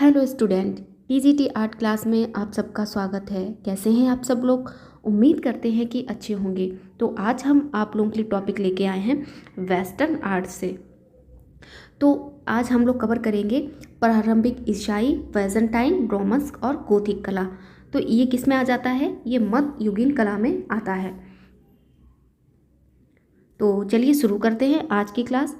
Hello student, TGT art class में आप सबका स्वागत है। कैसे हैं आप सब लोग? उम्मीद करते हैं कि अच्छे होंगे। तो आज हम आप लोगों के लिए टॉपिक लेके आए हैं वेस्टर्न आर्ट से। तो आज हम लोग कवर करेंगे प्रारंभिक ईसाई, बैजेंटाइन, रोमन्स और गोथिक कला। तो ये किस में आ जाता है? ये मध्ययुगीन कला में आता है। तो चलिए शुरू करते हैं आज की क्लास।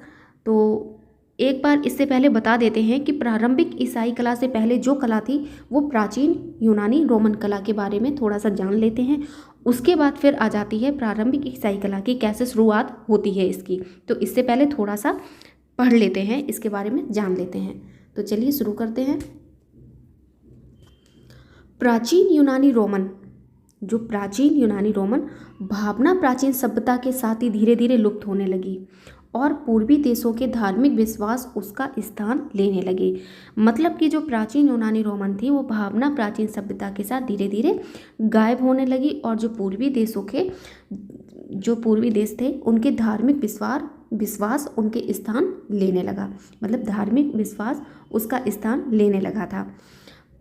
तो एक बार इससे पहले बता देते हैं कि प्रारंभिक ईसाई कला से पहले जो कला थी वो प्राचीन यूनानी रोमन कला के बारे में थोड़ा सा जान लेते हैं। उसके बाद फिर आ जाती है प्रारंभिक ईसाई कला की कैसे शुरुआत होती है इसकी। तो इससे पहले थोड़ा सा पढ़ लेते हैं, इसके बारे में जान लेते हैं। तो चलिए शुरू करते हैं। प्राचीन यूनानी रोमन भावना प्राचीन सभ्यता के साथ ही धीरे धीरे लुप्त होने लगी और पूर्वी देशों के धार्मिक विश्वास उसका स्थान लेने लगे। मतलब कि जो प्राचीन यूनानी रोमन थी वो भावना प्राचीन सभ्यता के साथ धीरे धीरे गायब होने लगी और जो पूर्वी देश थे उनके धार्मिक विश्वास उनके स्थान लेने लगा। मतलब धार्मिक विश्वास उसका स्थान लेने लगा था।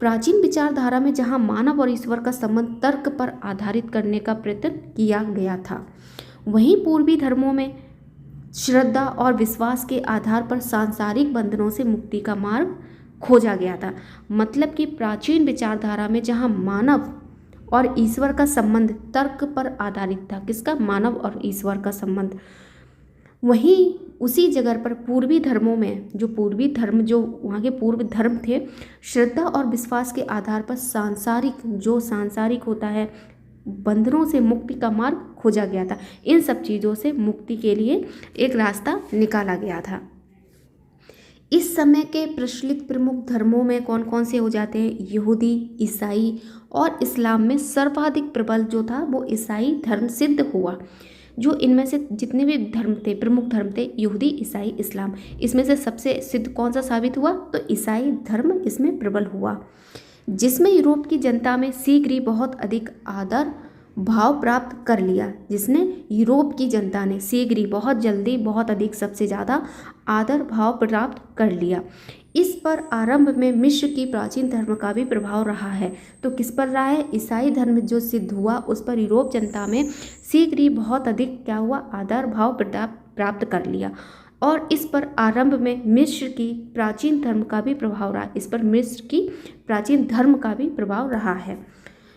प्राचीन विचारधारा में जहाँ मानव और ईश्वर का संबंध तर्क पर आधारित करने का प्रयत्न किया गया था, वहीं पूर्वी धर्मों में श्रद्धा और विश्वास के आधार पर सांसारिक बंधनों से मुक्ति का मार्ग खोजा गया था। मतलब कि प्राचीन विचारधारा में जहाँ मानव और ईश्वर का संबंध तर्क पर आधारित था, किसका? मानव और ईश्वर का संबंध। वहीं उसी जगह पर पूर्वी धर्मों में जो वहाँ के पूर्व धर्म थे, श्रद्धा और विश्वास के आधार पर सांसारिक होता है, बंधनों से मुक्ति का मार्ग खोजा गया था। इन सब चीज़ों से मुक्ति के लिए एक रास्ता निकाला गया था। इस समय के प्रचलित प्रमुख धर्मों में कौन कौन से हो जाते हैं? यहूदी, ईसाई और इस्लाम में सर्वाधिक प्रबल जो था वो ईसाई धर्म सिद्ध हुआ। जो इनमें से जितने भी धर्म थे, प्रमुख धर्म थे, यहूदी, ईसाई, इस्लाम, इसमें से सबसे सिद्ध कौन सा साबित हुआ? तो ईसाई धर्म इसमें प्रबल हुआ, जिसमें यूरोप की जनता में शीघ्र ही बहुत अधिक आदर भाव प्राप्त कर लिया। जिसने यूरोप की जनता ने शीघ्र ही बहुत जल्दी बहुत अधिक सबसे ज़्यादा आदर भाव प्राप्त कर लिया। इस पर आरंभ में मिस्र की प्राचीन धर्म का भी प्रभाव रहा है। तो किस पर रहा है? ईसाई धर्म जो सिद्ध हुआ उस पर यूरोप जनता में शीघ्र ही बहुत अधिक क्या हुआ? आदर भाव प्राप्त कर लिया। और इस पर आरंभ में मिस्र की प्राचीन धर्म का भी प्रभाव रहा। इस पर मिस्र की प्राचीन धर्म का भी प्रभाव रहा है।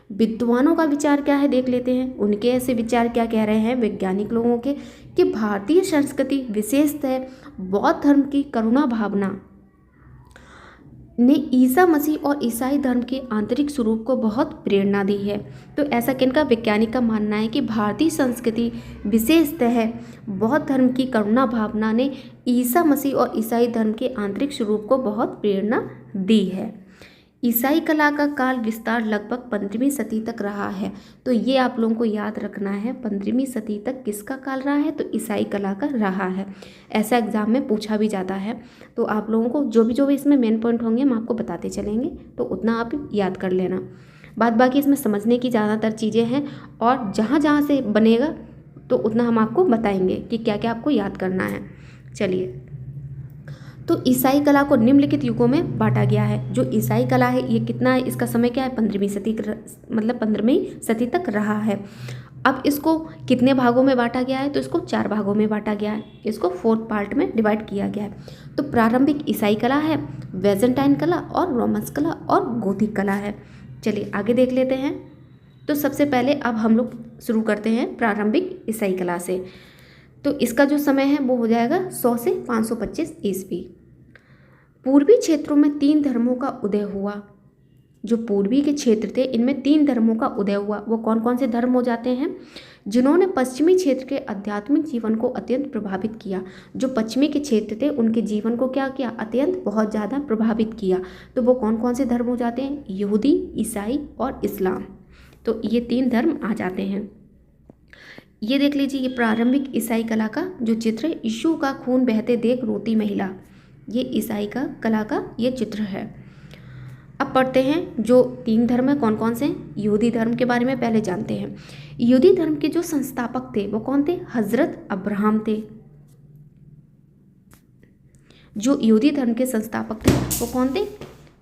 विद्वानों का विचार क्या है देख लेते हैं। उनके ऐसे विचार क्या कह रहे हैं वैज्ञानिक लोगों के, कि भारतीय संस्कृति विशेषतः बौद्ध धर्म की करुणा भावना ने ईसा मसीह और ईसाई धर्म के आंतरिक स्वरूप को बहुत प्रेरणा दी है। तो ऐसा किनका? वैज्ञानिक का मानना है कि भारतीय संस्कृति विशेषतः बौद्ध धर्म की करुणा भावना ने ईसा मसीह और ईसाई धर्म के आंतरिक स्वरूप को बहुत प्रेरणा दी है। ईसाई कला का काल विस्तार लगभग 15वीं सदी तक रहा है। तो ये आप लोगों को याद रखना है, 15वीं सदी तक किसका काल रहा है? तो ईसाई कला का रहा है। ऐसा एग्जाम में पूछा भी जाता है। तो आप लोगों को जो भी इसमें मेन पॉइंट होंगे हम आपको बताते चलेंगे, तो उतना आप याद कर लेना। बाद बाकी इसमें समझने की ज़्यादातर चीज़ें हैं और जहाँ जहाँ से बनेगा तो उतना हम आपको बताएंगे कि क्या क्या आपको याद करना है। चलिए, तो ईसाई कला को निम्नलिखित युगों में बांटा गया है। जो ईसाई कला है ये कितना है? इसका समय क्या है? 15वीं सदी, मतलब 15वीं सदी तक रहा है। अब इसको कितने भागों में बांटा गया है? तो इसको 4 भागों में बांटा गया है। इसको 4 पार्ट में डिवाइड किया गया है। तो प्रारंभिक ईसाई कला है, बैजेंटाइन कला और रोमन्स कला और गोथिक कला है। चलिए आगे देख लेते हैं। तो सबसे पहले अब हम लोग शुरू करते हैं प्रारंभिक ईसाई कला से। तो इसका जो समय है वो हो जाएगा 100 से 525 ईस्वी। पूर्वी क्षेत्रों में 3 धर्मों का उदय हुआ। जो पूर्वी के क्षेत्र थे इनमें 3 धर्मों का उदय हुआ। वो कौन कौन से धर्म हो जाते हैं? जिन्होंने पश्चिमी क्षेत्र के आध्यात्मिक जीवन को अत्यंत प्रभावित किया। जो पश्चिमी के क्षेत्र थे उनके जीवन को क्या किया? अत्यंत बहुत ज़्यादा प्रभावित किया। तो वो कौन कौन से धर्म हो जाते हैं? यहूदी, ईसाई और इस्लाम। तो ये 3 धर्म आ जाते हैं। ये देख लीजिए, ये प्रारंभिक ईसाई कला का जो चित्र है, यीशु का खून बहते देख रोती महिला, ये ईसाई का कला का ये चित्र है। अब पढ़ते हैं जो 3 धर्म है कौन कौन से। यहूदी धर्म के बारे में पहले जानते हैं। यहूदी धर्म के जो संस्थापक थे वो कौन थे? हजरत अब्राहम थे। जो यहूदी धर्म के संस्थापक थे वो कौन थे?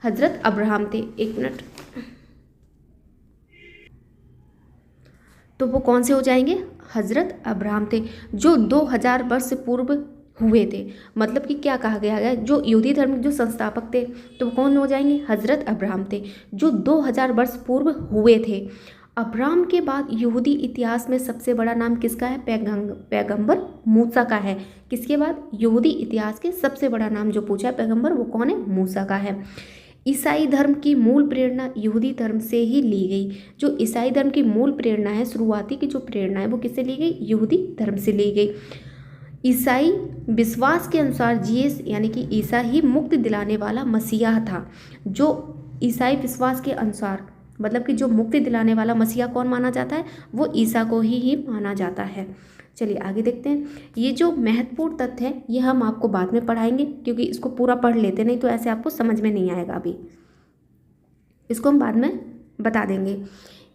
हजरत अब्राहम थे। एक मिनट, तो वो कौन से हो जाएंगे? हजरत अब्राहम थे, जो 2000 वर्ष पूर्व हुए थे। मतलब कि क्या कहा गया है, जो यहूदी धर्म के जो संस्थापक थे तो वो कौन हो जाएंगे? हजरत अब्राहम थे, जो 2000 वर्ष पूर्व हुए थे। अब्राहम के बाद यहूदी इतिहास में सबसे बड़ा नाम किसका है? पैगंबर मूसा का है। किसके बाद? यहूदी इतिहास के सबसे बड़ा नाम जो पूछा है पैगंबर, वो कौन है? मूसा का है। ईसाई धर्म की मूल प्रेरणा यहूदी धर्म से ही ली गई। जो ईसाई धर्म की मूल प्रेरणा है, शुरुआती की जो प्रेरणा है, वो किससे ली गई? यहूदी धर्म से ली गई। ईसाई विश्वास के अनुसार जीसस यानी कि ईसा ही मुक्ति दिलाने वाला मसीहा था। जो ईसाई विश्वास के अनुसार मतलब कि जो मुक्ति दिलाने वाला मसीहा कौन माना जाता है? वो ईसा को ही माना जाता है। चलिए आगे देखते हैं। ये जो महत्वपूर्ण तथ्य है ये हम आपको बाद में पढ़ाएंगे, क्योंकि इसको पूरा पढ़ लेते, नहीं तो ऐसे आपको समझ में नहीं आएगा। अभी इसको हम बाद में बता देंगे।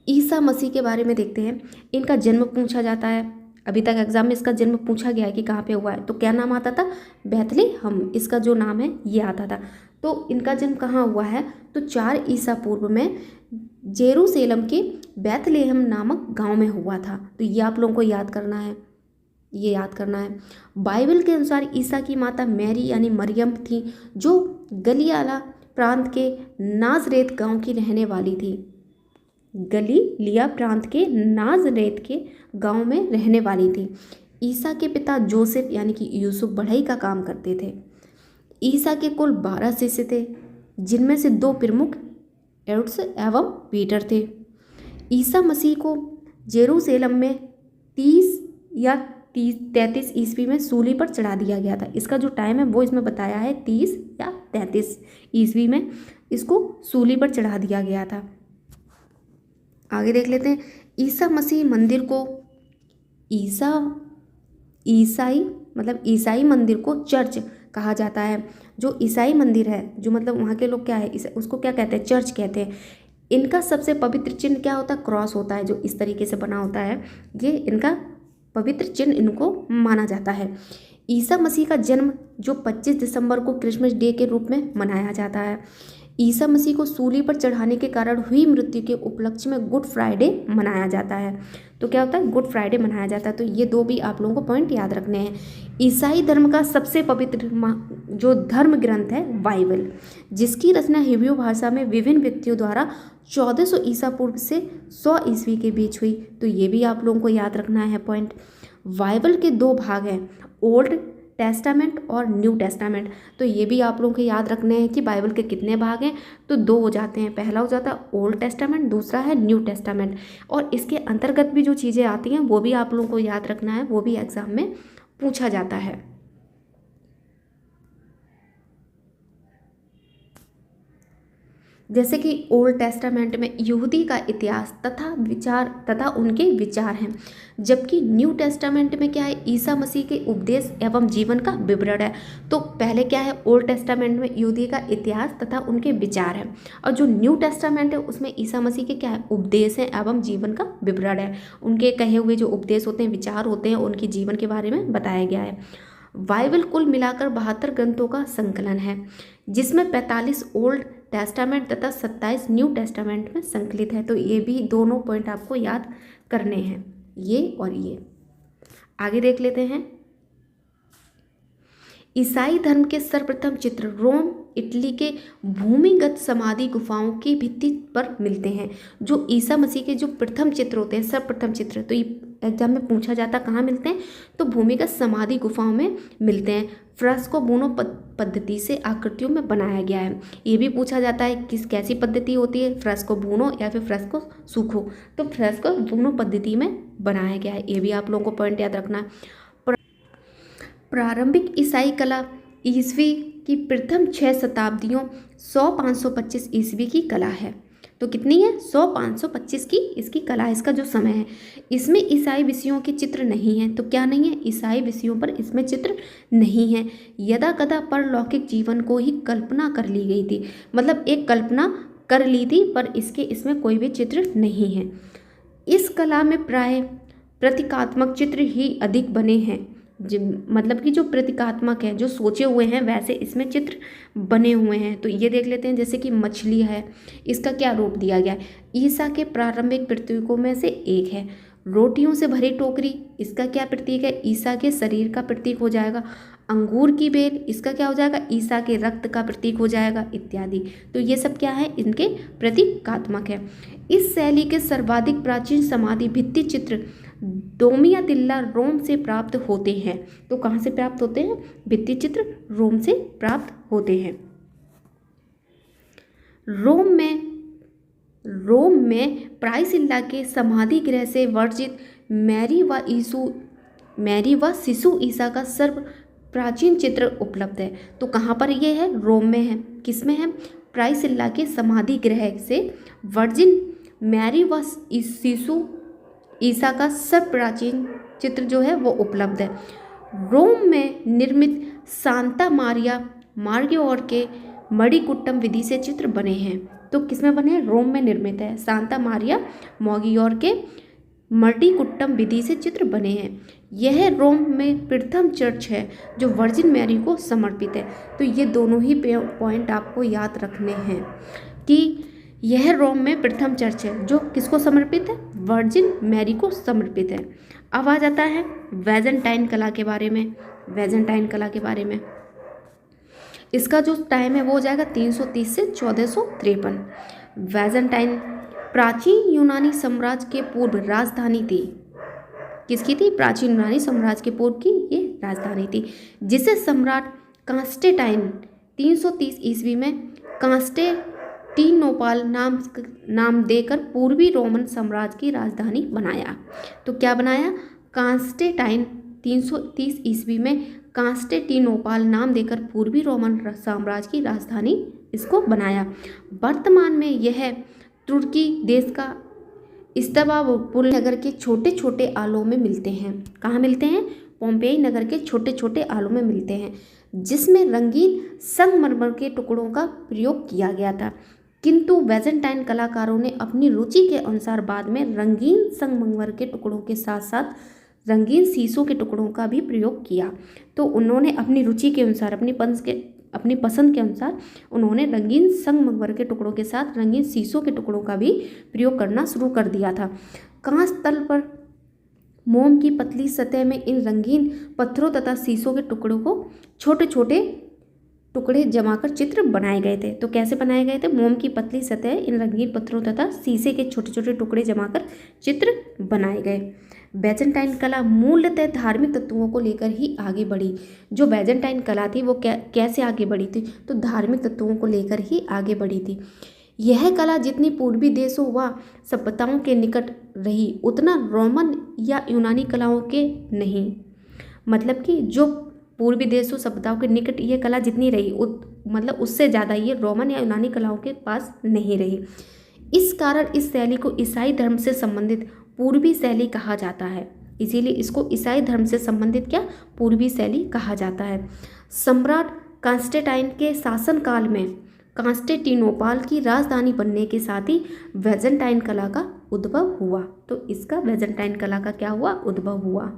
ईसा मसीह के बारे में देखते हैं। इनका जन्म पूछा जाता है, अभी तक एग्जाम में इसका जन्म पूछा गया है कि कहाँ पे हुआ है, तो क्या नाम आता था? बैतलहम, इसका जो नाम है ये आता था। तो इनका जन्म कहाँ हुआ है? तो 4 ईसा पूर्व में जेरूशलेम के बैतलहम नामक गांव में हुआ था। तो ये आप लोगों को याद करना है, ये याद करना है। बाइबल के अनुसार ईसा की माता मैरी यानी मरियम थी, जो गलीला प्रांत के नाजरेत गांव की रहने वाली थी। गलीलिया प्रांत के नाजरेत के गांव में रहने वाली थी। ईसा के पिता जोसेफ यानी कि यूसुफ बढ़ई का काम करते थे। ईसा के कुल 12 शिष्य थे, जिनमें से 2 प्रमुख एड्स एवं पीटर थे। ईसा मसीह को जेरूशलेम में 30 या 33 ईस्वी में सूली पर चढ़ा दिया गया था। इसका जो टाइम है वो इसमें बताया है 30 या 33 ईस्वी में इसको सूली पर चढ़ा दिया गया था। आगे देख लेते हैं। ईसा मसीह मंदिर को ईसाई मंदिर को चर्च कहा जाता है। जो ईसाई मंदिर है, जो मतलब वहाँ के लोग क्या है उसको क्या कहते हैं? चर्च कहते हैं। इनका सबसे पवित्र चिन्ह क्या होता है? क्रॉस होता है, जो इस तरीके से बना होता है। ये इनका पवित्र चिन्ह इनको माना जाता है। ईसा मसीह का जन्म जो 25 दिसंबर को क्रिसमस डे के रूप में मनाया जाता है। ईसा मसीह को सूली पर चढ़ाने के कारण हुई मृत्यु के उपलक्ष्य में गुड फ्राइडे मनाया जाता है। तो क्या होता है? गुड फ्राइडे मनाया जाता है। तो ये 2 भी आप लोगों को पॉइंट याद रखने हैं। ईसाई धर्म का सबसे पवित्र जो धर्म ग्रंथ है बाइबल, जिसकी रचना हिब्रू भाषा में विभिन्न व्यक्तियों द्वारा 1400 ईसा पूर्व से 100 ईस्वी के बीच हुई। तो ये भी आप लोगों को याद रखना है पॉइंट। बाइबल के 2 भाग हैं, ओल्ड टेस्टामेंट और न्यू टेस्टामेंट। तो ये भी आप लोगों को याद रखने हैं कि बाइबल के कितने भाग हैं। तो 2 हो जाते हैं, पहला हो जाता है ओल्ड टेस्टामेंट, दूसरा है न्यू टेस्टामेंट। और इसके अंतर्गत भी जो चीज़ें आती हैं वो भी आप लोगों को याद रखना है, वो भी एग्जाम में पूछा जाता है। जैसे कि ओल्ड टेस्टामेंट में यहूदी का इतिहास तथा उनके विचार हैं, जबकि न्यू टेस्टामेंट में क्या है? ईसा मसीह के उपदेश एवं जीवन का विवरण है। तो पहले क्या है? ओल्ड टेस्टामेंट में यहूदी का इतिहास तथा उनके विचार हैं, और जो न्यू टेस्टामेंट है उसमें ईसा मसीह के क्या है? उपदेश हैं एवं जीवन का विवरण है। उनके कहे हुए जो उपदेश होते हैं, विचार होते हैं, उनके जीवन के बारे में बताया गया है। बाइबल कुल मिलाकर 72 ग्रंथों का संकलन है, जिसमें 45 ओल्ड टेस्टामेंट तथा 27 न्यू टेस्टामेंट में संकलित है। तो ये भी दोनों पॉइंट आपको याद करने हैं, ये और ये। आगे देख लेते हैं। ईसाई धर्म के सर्वप्रथम चित्र रोम इटली के भूमिगत समाधि गुफाओं की भित्ति पर मिलते हैं। जो ईसा मसीह के जो प्रथम चित्र होते हैं, सर्वप्रथम चित्र, तो ये एग्जाम में पूछा जाता कहाँ मिलते हैं? तो भूमिगत समाधि गुफाओं में मिलते हैं। फ्रेस्को बुनो पद्धति से आकृतियों में बनाया गया है। ये भी पूछा जाता है कैसी पद्धति होती है? फ्रेस्को बुनो या फिर फ्रेस्को सूखो। तो फ्रेस्को बुनो पद्धति में बनाया गया है, ये भी आप लोगों को पॉइंट याद रखना है। प्रारंभिक ईसाई कला ईस्वी की प्रथम 6 शताब्दियों 100-525 ईस्वी की कला है। तो कितनी है? 100-525 की इसकी कला है, इसका जो समय है। इसमें ईसाई विषयों के चित्र नहीं है। तो क्या नहीं है? ईसाई विषयों पर इसमें चित्र नहीं है। यदा कदा परलौकिक जीवन को ही कल्पना कर ली गई थी, मतलब एक कल्पना कर ली थी, पर इसमें कोई भी चित्र नहीं है। इस कला में प्राय प्रतीकात्मक चित्र ही अधिक बने हैं। मतलब कि जो प्रतीकात्मक है, जो सोचे हुए हैं वैसे इसमें चित्र बने हुए हैं। तो ये देख लेते हैं, जैसे कि मछली है, इसका क्या रूप दिया गया है, ईसा के प्रारंभिक प्रतीकों में से एक है। रोटियों से भरी टोकरी, इसका क्या प्रतीक है, ईसा के शरीर का प्रतीक हो जाएगा। अंगूर की बेल, इसका क्या हो जाएगा, ईसा के रक्त का प्रतीक हो जाएगा, इत्यादि। तो ये सब क्या है, इनके प्रतीकात्मक है। इस शैली के सर्वाधिक प्राचीन समाधि भित्ति चित्र दोमियातिल्ला रोम से प्राप्त होते हैं। तो कहाँ से प्राप्त होते हैं, भित्ति चित्र रोम से प्राप्त होते हैं। रोम में प्राइसिल्ला के समाधि गृह से वर्जित मैरी व शिशु ईसा का सर्व प्राचीन चित्र उपलब्ध है। तो कहाँ पर ये है, रोम में है। किस में है, प्राइसिल्ला के समाधि गृह से वर्जिन मैरी व शिशु ईसा का सर्व प्राचीन चित्र जो है वो उपलब्ध है। रोम में निर्मित सांता मारिया मार्ग्योर के मणिकुट्टम विधि से चित्र बने हैं। तो किसमें बने हैं, रोम में निर्मित है, सांता मारिया मार्ग्योर के मणिकुट्टम विधि से चित्र बने हैं। यह रोम में प्रथम चर्च है जो वर्जिन मैरी को समर्पित है। तो ये दोनों ही पॉइंट आपको याद रखने हैं कि यह रोम में प्रथम चर्च है जो किसको समर्पित है, वर्जिन मैरी को समर्पित है। अब आ जाता है वेजेंटाइन कला के बारे में। वेजेंटाइन कला के बारे में इसका जो टाइम है वो हो जाएगा 330 से 1453। वेजेंटाइन प्राचीन यूनानी साम्राज्य के पूर्व राजधानी थी। किसकी थी, प्राचीन यूनानी साम्राज्य के पूर्व की ये राजधानी थी, जिसे सम्राट कांस्टेंटाइन 330 ईस्वी में कांस्टेंटिनोपल नाम देकर पूर्वी रोमन साम्राज्य की राजधानी बनाया। तो क्या बनाया, कांस्टेंटाइन 330 ईस्वी में कांस्टेंटिनोपल नाम देकर पूर्वी रोमन साम्राज्य की राजधानी इसको बनाया। वर्तमान में यह तुर्की देश का इस्तांबुल नगर के छोटे छोटे आलों में मिलते हैं। कहाँ मिलते हैं, पोम्पेई नगर के छोटे छोटे आलों में मिलते हैं, जिसमें रंगीन संगमरमर के टुकड़ों का प्रयोग किया गया था। किंतु वेजेंटाइन कलाकारों ने अपनी रुचि के अनुसार बाद में रंगीन संगमरमर के टुकड़ों के साथ साथ रंगीन शीशों के टुकड़ों का भी प्रयोग किया। तो उन्होंने अपनी रुचि के अनुसार, अपनी पसंद के अनुसार उन्होंने रंगीन संगमरमर के टुकड़ों के साथ रंगीन शीशों के टुकड़ों का भी प्रयोग करना शुरू कर दिया था। कांच तल पर मोम की पतली सतह में इन रंगीन पत्थरों तथा शीशों के टुकड़ों को छोटे छोटे टुकड़े जमाकर चित्र बनाए गए थे। तो कैसे बनाए गए थे, मोम की पतली सतह इन रंगीन पत्थरों तथा शीशे के छोटे छोटे टुकड़े जमाकर चित्र बनाए गए। बैजेंटाइन कला मूलतः धार्मिक तत्वों को लेकर ही आगे बढ़ी। जो बैजेंटाइन कला थी वो कैसे आगे बढ़ी थी, तो धार्मिक तत्वों को लेकर ही आगे बढ़ी थी। यह कला जितनी पूर्वी देशों व सभ्यताओं के निकट रही उतना रोमन या यूनानी कलाओं के नहीं। मतलब कि जो पूर्वी देशों सभ्यताओं के निकट ये कला जितनी रही मतलब उससे ज़्यादा ये रोमन या यूनानी कलाओं के पास नहीं रही। इस कारण इस शैली को ईसाई धर्म से संबंधित पूर्वी शैली कहा जाता है। इसीलिए इसको ईसाई धर्म से संबंधित क्या, पूर्वी शैली कहा जाता है। सम्राट कांस्टेंटाइन के शासनकाल में कांस्टेंटिनोपल की राजधानी बनने के साथ ही वेजेंटाइन कला का उद्भव हुआ। तो इसका वेजेंटाइन कला का क्या हुआ, उद्भव हुआ।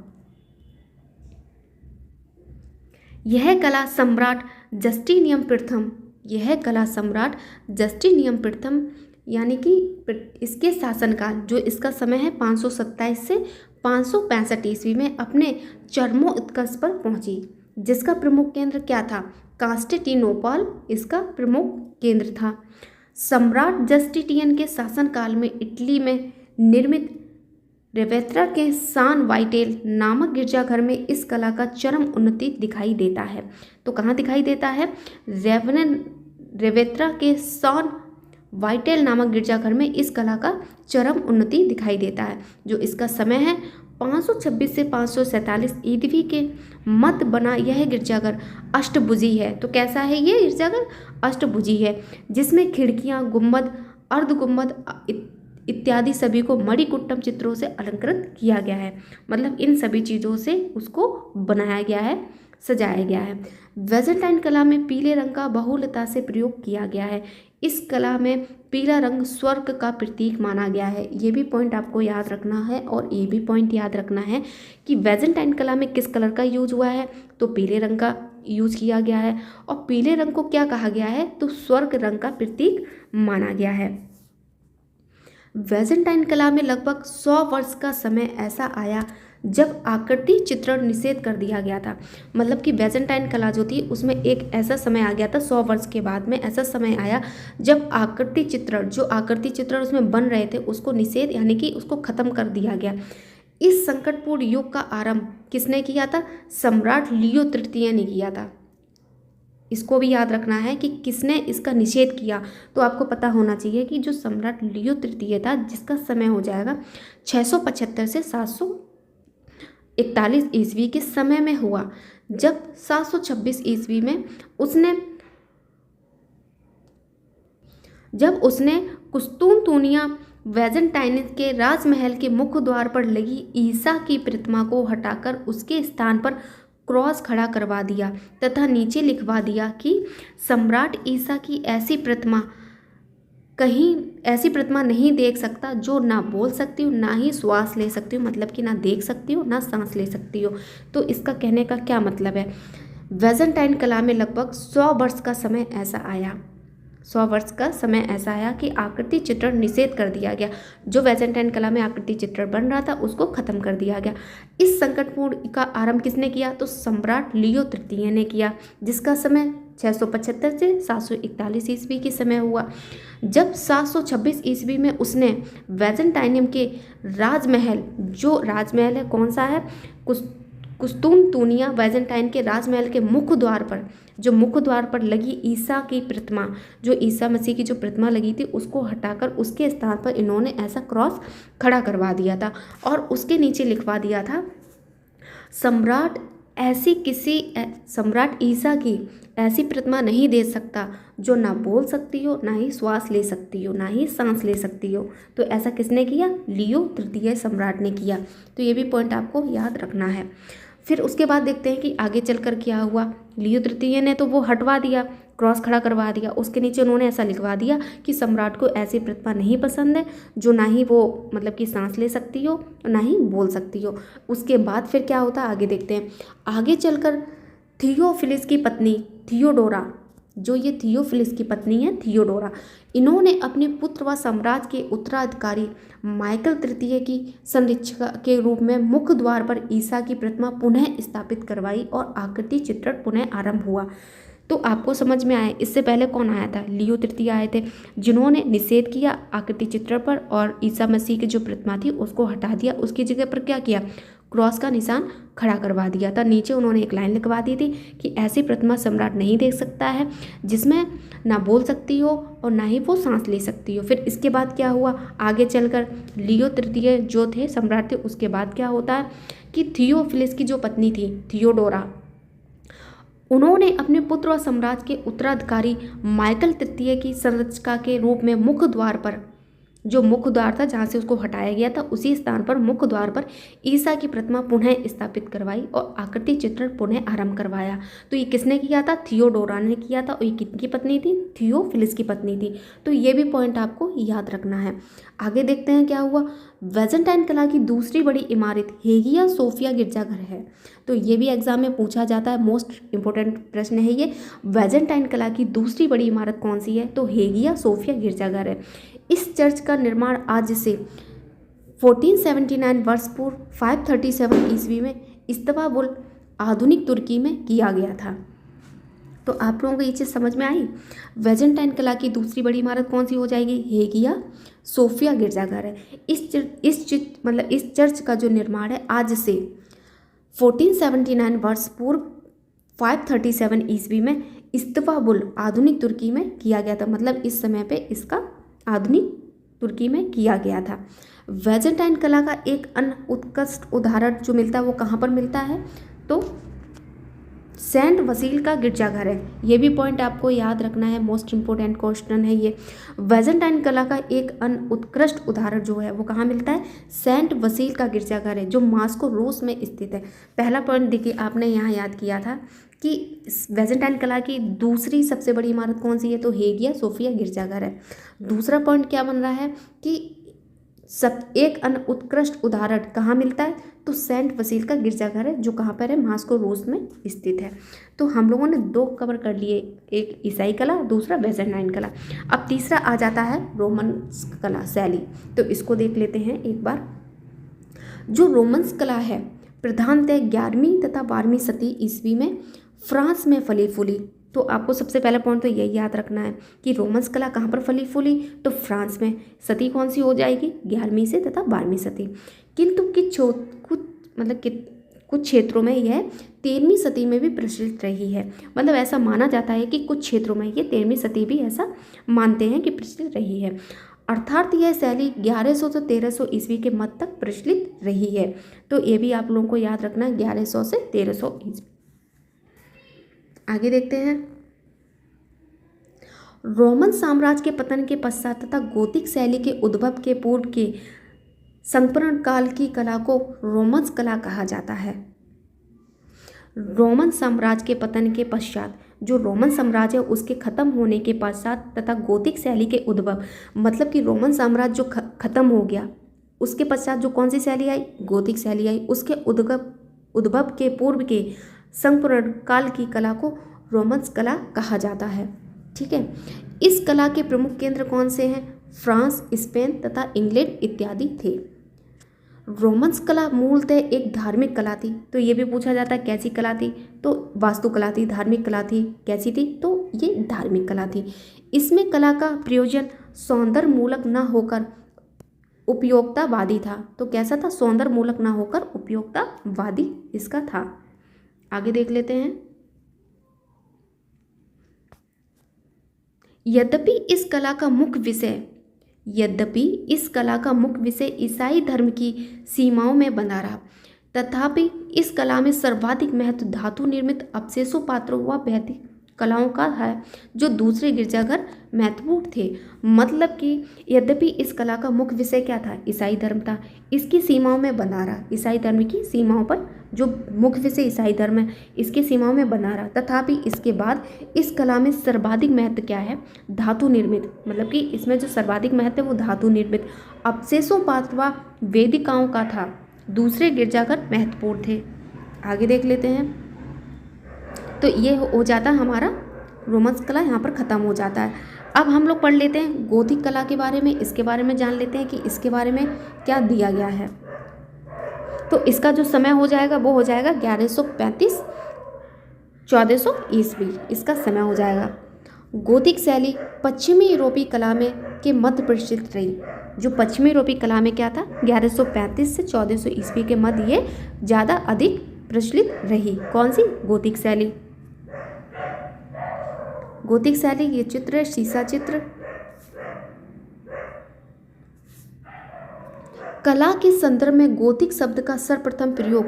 यह कला सम्राट जस्टिनियन प्रथम यानी कि इसके शासनकाल, जो इसका समय है 527 से 565 ईस्वी में अपने चरमोत्कर्ष पर पहुंची, जिसका प्रमुख केंद्र क्या था, कांस्टेंटिनोपल इसका प्रमुख केंद्र था। सम्राट जस्टिनियन के शासनकाल में इटली में निर्मित रेवेत्रा के सान वाइटेल नामक गिरजाघर में इस कला का चरम उन्नति दिखाई देता है। तो कहाँ दिखाई देता है, रेवेत्रा के सान वाइटेल नामक गिरजाघर में इस कला का चरम उन्नति दिखाई देता है। जो इसका समय है 526 से 547 ईस्वी के मध्य बना यह गिरजाघर अष्टभुजी है। तो कैसा है ये गिरजाघर, अष्टभुजी है, जिसमें खिड़कियां, गुंबद, अर्धगुंबद इत्यादि सभी को मणिकुट्टम चित्रों से अलंकृत किया गया है। मतलब इन सभी चीज़ों से उसको बनाया गया है, सजाया गया है। वेजेंटाइन कला में पीले रंग का बहुलता से प्रयोग किया गया है। इस कला में पीला रंग स्वर्ग का प्रतीक माना गया है। ये भी पॉइंट आपको याद रखना है और ये भी पॉइंट याद रखना है कि वेजेंटाइन कला में किस कलर का यूज हुआ है, तो पीले रंग का यूज किया गया है। और पीले रंग को क्या कहा गया है, तो स्वर्ग रंग का प्रतीक माना गया है। वेजेंटाइन कला में लगभग 100 वर्ष का समय ऐसा आया जब आकृति चित्रण निषेध कर दिया गया था। मतलब कि वेजेंटाइन कला जो थी उसमें एक ऐसा समय आ गया था, 100 वर्ष के बाद में ऐसा समय आया जब आकृति चित्रण उसमें बन रहे थे उसको निषेध यानी कि उसको खत्म कर दिया गया। इस संकटपूर्ण युग का आरंभ किसने किया था, सम्राट लियो तृतीय ने किया था। इसको भी याद रखना है कि किसने इसका निषेध किया, तो आपको पता होना चाहिए कि जो सम्राट लियो तृतीय था जिसका समय हो जाएगा 675 से 741 ईस्वी के समय में हुआ, जब 726 ईस्वी में जब उसने कुस्तुनतुनिया वेजेंटाइन के राजमहल के मुख्य द्वार पर लगी ईसा की प्रतिमा को हटाकर उसके स्थान पर क्रॉस खड़ा करवा दिया तथा नीचे लिखवा दिया कि सम्राट ईसा की ऐसी प्रतिमा नहीं देख सकता जो ना बोल सकती हो ना ही श्वास ले सकती हो, मतलब कि ना देख सकती हो ना सांस ले सकती हो। तो इसका कहने का क्या मतलब है, वेजेंटाइन कला में लगभग 100 वर्ष का समय ऐसा आया कि आकृति चित्रण निषेध कर दिया गया। जो वेजेंटाइन कला में आकृति चित्रण बन रहा था उसको खत्म कर दिया गया। इस संकटपूर्ण का आरंभ किसने किया, तो सम्राट लियो तृतीय ने किया, जिसका समय 675 से 741 ईस्वी के समय हुआ। जब 726 ईस्वी में उसने वेजेंटाइनियम के राजमहल, जो राजमहल है कौन सा है, कुस्तुनतुनिया वेजेंटाइन के राजमहल के मुख्य द्वार पर लगी ईसा की प्रतिमा, जो ईसा मसीह की जो प्रतिमा लगी थी उसको हटाकर उसके स्थान पर इन्होंने ऐसा क्रॉस खड़ा करवा दिया था और उसके नीचे लिखवा दिया था सम्राट ईसा की ऐसी प्रतिमा नहीं दे सकता जो ना बोल सकती हो ना ही श्वास ले सकती हो ना ही सांस ले सकती हो। तो ऐसा किसने किया, लियो तृतीय सम्राट ने किया। तो ये भी पॉइंट आपको याद रखना है। फिर उसके बाद देखते हैं कि आगे चलकर क्या हुआ। लियो तृतीय ने तो वो हटवा दिया, क्रॉस खड़ा करवा दिया, उसके नीचे उन्होंने ऐसा लिखवा दिया कि सम्राट को ऐसी प्रतिमा नहीं पसंद है जो ना ही वो मतलब कि सांस ले सकती हो ना ही बोल सकती हो। उसके बाद फिर क्या होता है आगे देखते हैं। आगे चलकर थियोफिलिस की पत्नी थियोडोरा, जो ये थियोफिलिस की पत्नी है थियोडोरा, इन्होंने अपने पुत्र व साम्राज्य के उत्तराधिकारी माइकल तृतीय की संरक्षिका के रूप में मुख्य द्वार पर ईसा की प्रतिमा पुनः स्थापित करवाई और आकृति चित्रण पुनः आरंभ हुआ। तो आपको समझ में आया, इससे पहले कौन आया था, लियो तृतीय आए थे, जिन्होंने निषेध किया आकृति चित्रण पर और ईसा मसीह की जो प्रतिमा थी उसको हटा दिया, उसकी जगह पर क्या किया, क्रॉस का निशान खड़ा करवा दिया था। नीचे उन्होंने एक लाइन लिखवा दी थी कि ऐसी प्रतिमा सम्राट नहीं देख सकता है जिसमें ना बोल सकती हो और ना ही वो सांस ले सकती हो। फिर इसके बाद क्या हुआ, आगे चलकर लियो तृतीय जो थे सम्राट थे, उसके बाद क्या होता है कि थियोफिलिस की जो पत्नी थी थियोडोरा, उन्होंने अपने पुत्र और साम्राज्य के उत्तराधिकारी माइकल तृतीय की संरक्षिका के रूप में मुख्य द्वार पर, जो मुख्य द्वार था जहाँ से उसको हटाया गया था उसी स्थान पर मुख्य द्वार पर ईसा की प्रतिमा पुनः स्थापित करवाई और आकृति चित्रण पुनः आरंभ करवाया। तो ये किसने किया था, थियोडोरा ने किया था और ये किसकी पत्नी थी, थियोफिलिस की पत्नी थी। तो ये भी पॉइंट आपको याद रखना है। आगे देखते हैं क्या हुआ। वेजेंटाइन कला की दूसरी बड़ी इमारत हेगिया सोफिया गिरजाघर है। तो ये भी एग्जाम में पूछा जाता है, मोस्ट इंपॉर्टेंट प्रश्न है ये। वेजेंटाइन कला की दूसरी बड़ी इमारत कौन सी है, तो हेगिया सोफिया गिरजाघर है। इस चर्च का निर्माण आज से 1479 वर्ष पूर्व 537 ईस्वी में इस्तंबुल आधुनिक तुर्की में किया गया था। तो आप लोगों को ये चीज़ समझ में आई। वेजेंटाइन कला की दूसरी बड़ी इमारत कौन सी हो जाएगी, हेगिया सोफिया गिरजाघर है। इस चर्च का जो निर्माण है आज से 1479 वर्ष पूर्व 537 ईस्वी में इस्तंबुल आधुनिक तुर्की में किया गया था। मतलब इस समय पे इसका आधुनिक तुर्की में किया गया था। वेजेंटाइन कला का एक अन्य उत्कृष्ट उदाहरण जो मिलता है वो कहाँ पर मिलता है, तो सेंट वसील का गिरजाघर है। ये भी पॉइंट आपको याद रखना है, मोस्ट इंपोर्टेंट क्वेश्चन है ये। वेजेंटाइन कला का एक अन्य उत्कृष्ट उदाहरण जो है वो कहाँ मिलता है? सेंट वसील का गिरजाघर है जो मॉस्को रूस में स्थित है। पहला पॉइंट देखिए आपने यहाँ याद किया था कि वेजेंटाइन कला की दूसरी सबसे बड़ी इमारत कौन सी है? तो हेगिया सोफिया गिरजाघर है। दूसरा पॉइंट क्या बन रहा है कि सब एक अन्य उत्कृष्ट उदाहरण कहाँ मिलता है? तो सेंट वसील का गिरजाघर है जो कहाँ पर है? मॉस्को रूस में स्थित है। तो हम लोगों ने दो कवर कर लिए, एक ईसाई कला, दूसरा वेजेंटाइन कला। अब तीसरा आ जाता है रोमन कला शैली, तो इसको देख लेते हैं एक बार। जो रोमन्स कला है प्रधानतः 11वीं तथा 12वीं शती ईस्वी में फ्रांस में फली फूली। तो आपको सबसे पहला पॉइंट तो यही याद रखना है कि रोमन्स कला कहाँ पर फली फूली? तो फ्रांस में। सदी कौन सी हो जाएगी? 11वीं से तथा 12वीं सदी। किंतु कुछ क्षेत्रों में यह 13वीं सदी में भी प्रचलित रही है। मतलब ऐसा माना जाता है कि कुछ क्षेत्रों में ये 13वीं सदी भी ऐसा मानते हैं कि प्रचलित रही है। अर्थात यह शैली 1100 से 1300 ईस्वी के मध्य तक प्रचलित रही है। तो ये भी आप लोगों को याद रखना है, 1100 से 1300 ईस्वी। आगे देखते हैं। रोमन साम्राज्य के पतन के पश्चात तथा गोथिक शैली के उद्भव के पूर्व के संपूर्ण काल की कला को रोमन्स कला कहा जाता है। रोमन साम्राज्य के पतन के पश्चात, जो रोमन साम्राज्य उसके खत्म होने के पश्चात तथा गोथिक शैली के उद्भव, मतलब कि रोमन साम्राज्य जो खत्म हो गया उसके पश्चात जो कौन सी शैली आई? गोथिक शैली आई। उसके उद्भव के पूर्व के संपूर्ण काल की कला को रोमन्स कला कहा जाता है। ठीक है। इस कला के प्रमुख केंद्र कौन से हैं? फ्रांस, स्पेन तथा इंग्लैंड इत्यादि थे। रोमन्स कला मूलतः एक धार्मिक कला थी। तो ये भी पूछा जाता है कैसी कला थी? तो वास्तुकला थी, धार्मिक कला थी। कैसी थी? तो ये धार्मिक कला थी। इसमें कला का प्रयोजन सौंदर्य मूलक न होकर उपयोगितावादी था। तो कैसा था? सौंदर्य मूलक न होकर उपयोगितावादी इसका था। आगे देख लेते हैं। यद्यपि इस कला का मुख्य विषय ईसाई धर्म की सीमाओं में बना रहा, तथापि इस कला में सर्वाधिक महत्व धातु निर्मित अवशेषों, पात्रों व वैदिक कलाओं का है जो दूसरे गिरजाघर महत्वपूर्ण थे। मतलब कि यद्यपि इस कला का मुख्य विषय क्या था? ईसाई धर्म था। इसकी सीमाओं में बना रहा, ईसाई धर्म की सीमाओं पर जो मुख्य विषय ईसाई धर्म है इसकी सीमाओं में बना रहा, तथापि इसके बाद इस कला में सर्वाधिक महत्व क्या है? धातु निर्मित, मतलब कि इसमें जो सर्वाधिक महत्व है वो धातु निर्मित अवशेषों, पात्र व वेदिकाओं का था। दूसरे गिरजाघर महत्वपूर्ण थे। आगे देख लेते हैं। तो ये हो जाता है हमारा रोमन्स कला, यहाँ पर ख़त्म हो जाता है। अब हम लोग पढ़ लेते हैं गोथिक कला के बारे में। इसके बारे में जान लेते हैं कि इसके बारे में क्या दिया गया है। तो इसका जो समय हो जाएगा वो हो जाएगा 1135-1400 ईस्वी, इसका समय हो जाएगा। गोथिक शैली पश्चिमी यूरोपीय कला में के मध्य प्रचलित रही। जो पश्चिमी यूरोपीय कला में क्या था? 1135 से 1400 ईस्वी के मध्य ये ज़्यादा अधिक प्रचलित रही। कौन सी? गोथिक शैली। गोथिक शैली, ये चित्र है, शीशा चित्र। कला के संदर्भ में गोथिक शब्द का सर्वप्रथम प्रयोग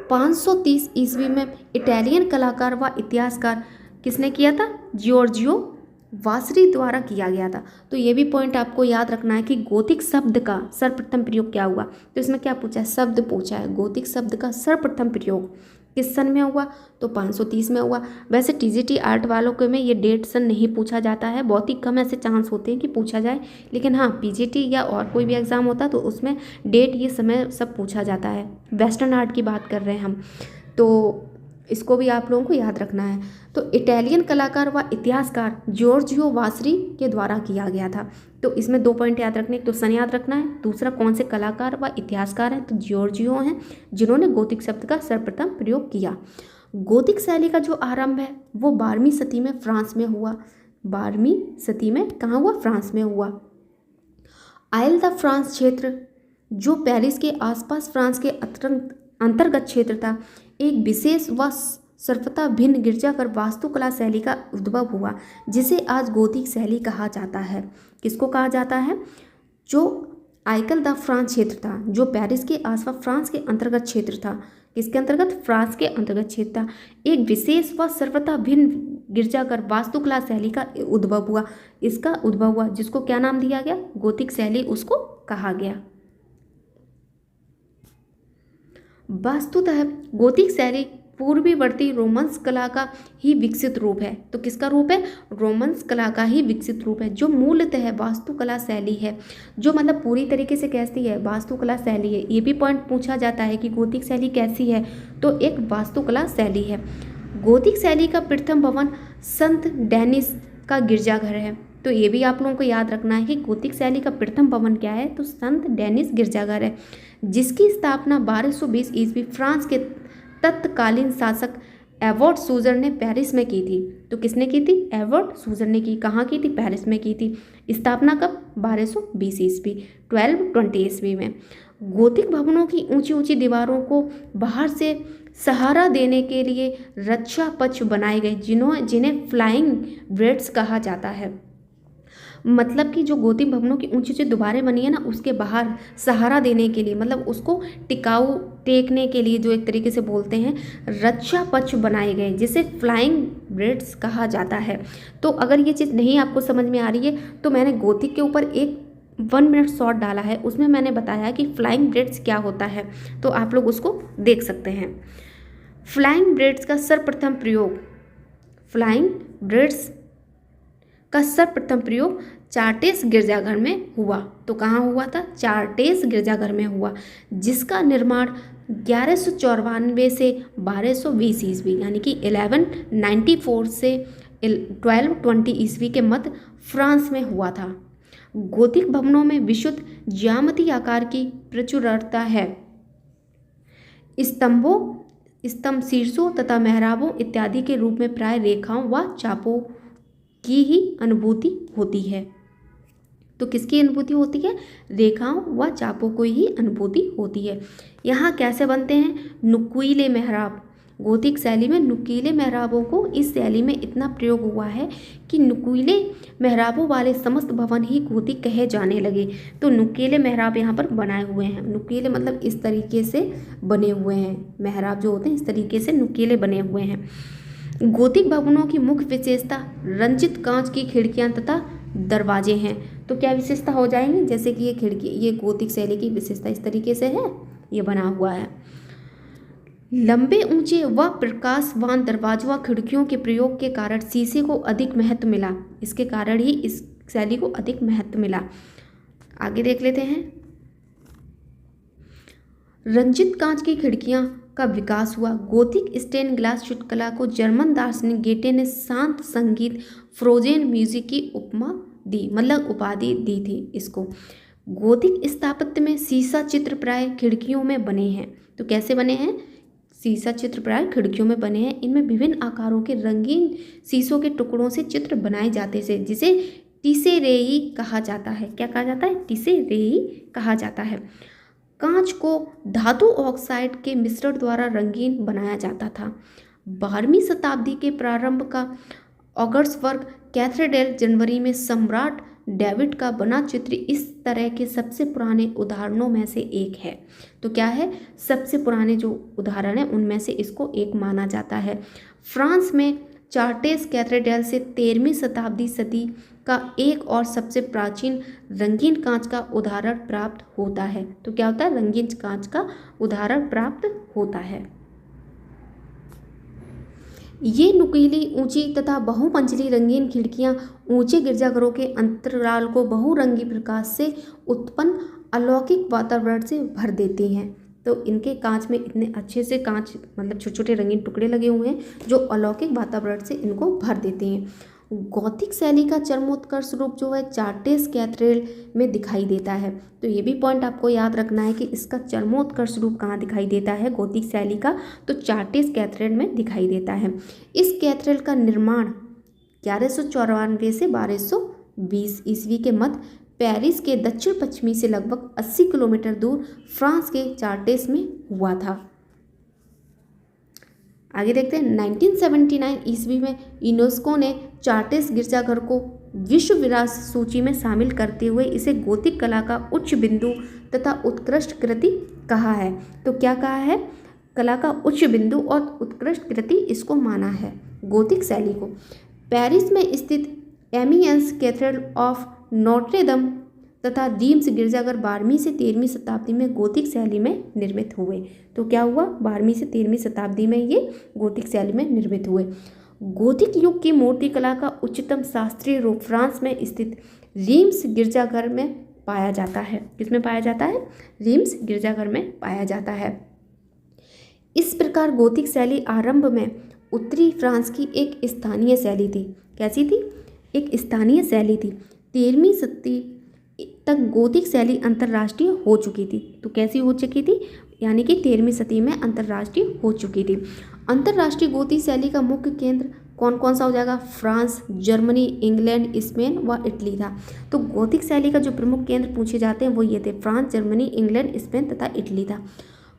530 ईस्वी में इटालियन कलाकार व इतिहासकार किसने किया था? जियोर्जियो वासरी द्वारा किया गया था। तो ये भी पॉइंट आपको याद रखना है कि गोथिक शब्द का सर्वप्रथम प्रयोग क्या हुआ। तो इसमें क्या पूछा है? शब्द पूछा है। गोथिक शब्द का सर्वप्रथम प्रयोग किस सन में हुआ? तो 530 में हुआ। वैसे टीजीटी आर्ट वालों के में ये डेट सन नहीं पूछा जाता है, बहुत ही कम ऐसे चांस होते हैं कि पूछा जाए, लेकिन हाँ पीजीटी या और कोई भी एग्ज़ाम होता है तो उसमें डेट, ये समय सब पूछा जाता है। वेस्टर्न आर्ट की बात कर रहे हैं हम, तो इसको भी आप लोगों को याद रखना है। तो इटालियन कलाकार व इतिहासकार जियोर्जियो वासरी के द्वारा किया गया था। तो इसमें 2 पॉइंट याद रखने, एक तो सन याद रखना है, दूसरा कौन से कलाकार व इतिहासकार हैं? तो जियोर्जियो हैं जिन्होंने गोथिक शब्द का सर्वप्रथम प्रयोग किया। गोथिक शैली का जो आरंभ है वो 12वीं सदी में फ्रांस में हुआ। 12वीं सदी में कहाँ हुआ? फ्रांस में हुआ। आइल द फ्रांस क्षेत्र जो पेरिस के आसपास फ्रांस के अंतर्गत क्षेत्र था, एक विशेष व सर्वथा भिन्न गिरजाघर वास्तुकला शैली का उद्भव हुआ जिसे आज गोथिक शैली कहा जाता है। किसको कहा जाता है? जो आइकल द फ्रांस क्षेत्र था जो पेरिस के आसपास फ्रांस के अंतर्गत क्षेत्र था, किसके अंतर्गत? फ्रांस के अंतर्गत क्षेत्र था। एक विशेष व सर्वथा भिन्न गिरजाघर वास्तुकला शैली का उद्भव हुआ। इसका उद्भव हुआ, जिसको क्या नाम दिया गया? गोथिक शैली उसको कहा गया। वास्तुतः गोथिक शैली पूर्वीवर्ती रोमन्स कला का ही विकसित रूप है। तो किसका रूप है? रोमन्स कला का ही विकसित रूप है, जो मूलतः वास्तुकला शैली है, जो मतलब पूरी तरीके से कैसी है? वास्तुकला शैली है। ये भी पॉइंट पूछा जाता है कि गोथिक शैली कैसी है, तो एक वास्तुकला शैली है। गोथिक शैली का प्रथम भवन संत डेनिस का गिरजाघर है। तो ये भी आप लोगों को याद रखना है कि गोथिक शैली का प्रथम भवन क्या है? तो संत डेनिस गिरजाघर है, जिसकी स्थापना 1220 ईस्वी फ्रांस के तत्कालीन शासक एडवर्ड सूजर ने पेरिस में की थी। तो किसने की थी? एडवर्ड सूजर ने की। कहाँ की थी? पेरिस में की थी। स्थापना कब? 1220 ईस्वी, 1220 ईस्वी में। गोथिक भवनों की ऊंची ऊंची दीवारों को बाहर से सहारा देने के लिए रक्षा पक्ष बनाए गए, जिन्हें फ्लाइंग ब्रेड्स कहा जाता है। मतलब कि जो गोथिक भवनों की ऊंची ऊंची दीवारें बनी है ना, उसके बाहर सहारा देने के लिए, मतलब उसको टिकाऊ टेकने के लिए, जो एक तरीके से बोलते हैं, रक्षा पक्ष बनाए गए, जिसे फ्लाइंग ब्रेड्स कहा जाता है। तो अगर ये चीज़ नहीं आपको समझ में आ रही है, तो मैंने गोथिक के ऊपर एक 1 मिनट शॉर्ट डाला है, उसमें मैंने बताया कि फ्लाइंग ब्रेड्स क्या होता है, तो आप लोग उसको देख सकते हैं। फ्लाइंग ब्रेड्स का सर्वप्रथम प्रयोग, फ्लाइंग ब्रेड्स का सर्वप्रथम प्रयोग चार्टेस गिरजाघर में हुआ। तो कहाँ हुआ था? चार्टेस गिरजाघर में हुआ, जिसका निर्माण 1194 से 1220 ईस्वी, यानी कि 1194 से 1220 ईस्वी के मध्य फ्रांस में हुआ था। गोथिक भवनों में विशुद्ध ज्यामितीय आकार की प्रचुरता है। स्तंभ शीर्षों तथा मेहराबों इत्यादि के रूप में प्राय रेखाओं व चापों की ही अनुभूति होती है। तो किसकी अनुभूति होती है? रेखाओं व चापों को ही अनुभूति होती है। यहाँ कैसे बनते हैं? नुकीले मेहराब। गोथिक शैली में नुकीले मेहराबों को इस शैली में इतना प्रयोग हुआ है कि नुकीले मेहराबों वाले समस्त भवन ही गोथिक कहे जाने लगे। तो नुकीले मेहराब यहाँ पर बनाए हुए हैं। नुकीले मतलब इस तरीके से बने हुए हैं, मेहराब जो होते हैं इस तरीके से नुकीले बने हुए हैं। गोथिक भवनों की मुख्य विशेषता रंजित कांच की खिड़कियां तथा दरवाजे हैं। तो क्या विशेषता हो जाएंगी? जैसे कि ये खिड़की, ये गोथिक शैली की विशेषता इस तरीके से है, ये बना हुआ है। लंबे ऊंचे व प्रकाशवान दरवाजों व खिड़कियों के प्रयोग के कारण शीशे को अधिक महत्व मिला। इसके कारण ही इस शैली को अधिक महत्व मिला। आगे देख लेते हैं। रंजित कांच की खिड़कियां का विकास हुआ। गोथिक स्टेन ग्लास चित्रकला को जर्मन दार्शनिक गेटे ने शांत संगीत फ्रोजेन म्यूजिक की उपमा दी, मतलब उपाधि दी थी इसको। गोथिक स्थापत्य में शीशा चित्र प्राय खिड़कियों में बने हैं। तो कैसे बने हैं? शीशा चित्र प्राय खिड़कियों में बने हैं। इनमें विभिन्न आकारों के रंगीन शीशों के टुकड़ों से चित्र बनाए जाते थे, जिसे टिसेरेई कहा जाता है। क्या कहा जाता है? टिसेरेई कहा जाता है। कांच को धातु ऑक्साइड के मिश्रण द्वारा रंगीन बनाया जाता था। 12वीं शताब्दी के प्रारंभ का ऑगस्टबर्ग कैथेड्रल जनवरी में सम्राट डेविड का बना चित्र इस तरह के सबसे पुराने उदाहरणों में से एक है। तो क्या है? सबसे पुराने जो उदाहरण है उनमें से इसको एक माना जाता है। फ्रांस में चार्टेस कैथेड्रल से 13वीं शताब्दी सदी का एक और सबसे प्राचीन रंगीन कांच का उदाहरण प्राप्त होता है। तो क्या होता है? रंगीन कांच का उदाहरण प्राप्त होता है। ये नुकीली ऊंची तथा बहुमंजिली रंगीन खिड़कियां ऊंचे गिरजाघरों के अंतराल को बहुरंगी प्रकाश से उत्पन्न अलौकिक वातावरण से भर देती हैं। तो इनके कांच में इतने अच्छे से कांच, मतलब छोटे छोटे रंगीन टुकड़े लगे हुए हैं, जो अलौकिक वातावरण से इनको भर देते हैं। गॉथिक शैली का चरमोत्कर्ष रूप जो है चार्टेस कैथेड्रल में दिखाई देता है। तो ये भी पॉइंट आपको याद रखना है कि इसका चरमोत्कर्ष रूप कहाँ दिखाई देता है गॉथिक शैली का? तो चार्टेस कैथेड्रल में दिखाई देता है। इस कैथेड्रल का निर्माण 1194 से 1220 ईस्वी के मध्य पेरिस के दक्षिण पश्चिमी से लगभग 80 किलोमीटर दूर फ्रांस के चार्टेस में हुआ था। आगे देखते हैं। 1979 ईस्वी में यूनेस्को ने चार्टेस गिरजाघर को विश्व विरासत सूची में शामिल करते हुए इसे गोथिक कला का उच्च बिंदु तथा उत्कृष्ट कृति कहा है। तो क्या कहा है? कला का उच्च बिंदु और उत्कृष्ट कृति इसको माना है। गोथिक शैली को पेरिस में स्थित एमियंस कैथेड्रल ऑफ नोट्रे-डेम तथा रीम्स गिरजाघर 12वीं से 13वीं शताब्दी में गोथिक शैली में निर्मित हुए। तो क्या हुआ, 12वीं से 13वीं शताब्दी में ये गोथिक शैली में निर्मित हुए। गोथिक युग की मूर्ति कला का उच्चतम शास्त्रीय रूप फ्रांस में स्थित रीम्स गिरजाघर में पाया जाता है। किसमें पाया जाता है? रीम्स गिरजाघर में पाया जाता है। इस प्रकार गोथिक शैली आरंभ में उत्तरी फ्रांस की एक स्थानीय शैली थी। कैसी थी? एक स्थानीय शैली थी। 13वीं शताब्दी तक गोथिक शैली अंतर्राष्ट्रीय हो चुकी थी। तो कैसी हो चुकी थी? यानी कि 13वीं शताब्दी में अंतर्राष्ट्रीय हो चुकी थी। अंतर्राष्ट्रीय गोथिक शैली का मुख्य केंद्र कौन कौन सा हो जाएगा? फ्रांस, जर्मनी, इंग्लैंड, स्पेन व इटली था। तो गोथिक शैली का जो प्रमुख केंद्र पूछे जाते हैं वो ये थे, फ्रांस, जर्मनी, इंग्लैंड, स्पेन तथा इटली था।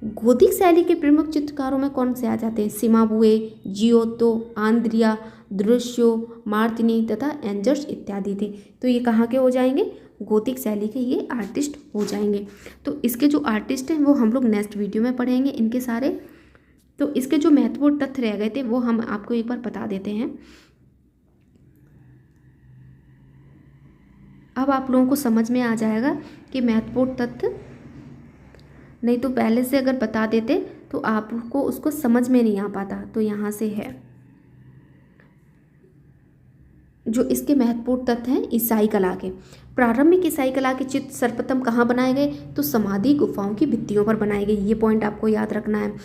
गोथिक शैली के प्रमुख चित्रकारों में कौन से आ जाते हैं? सिमाबुए, जियोतो, आंद्रिया, द्रुस्यो, मार्तिनी तथा एंजर्स इत्यादि थे। तो ये कहाँ के हो जाएंगे? गोथिक शैली के ये आर्टिस्ट हो जाएंगे। तो इसके जो आर्टिस्ट हैं वो हम लोग नेक्स्ट वीडियो में पढ़ेंगे इनके सारे। तो इसके जो महत्वपूर्ण तथ्य रह गए थे वो हम आपको एक बार बता देते हैं। अब आप लोगों को समझ में आ जाएगा कि महत्वपूर्ण तथ्य, नहीं तो पहले से अगर बता देते तो आपको उसको समझ में नहीं आ पाता। तो यहाँ से है जो इसके महत्वपूर्ण तथ्य हैं ईसाई कला के। प्रारंभिक ईसाई कला के चित्र सर्वप्रथम कहाँ बनाए गए? तो समाधि गुफाओं की भित्तियों पर बनाए गए। ये पॉइंट आपको याद रखना है।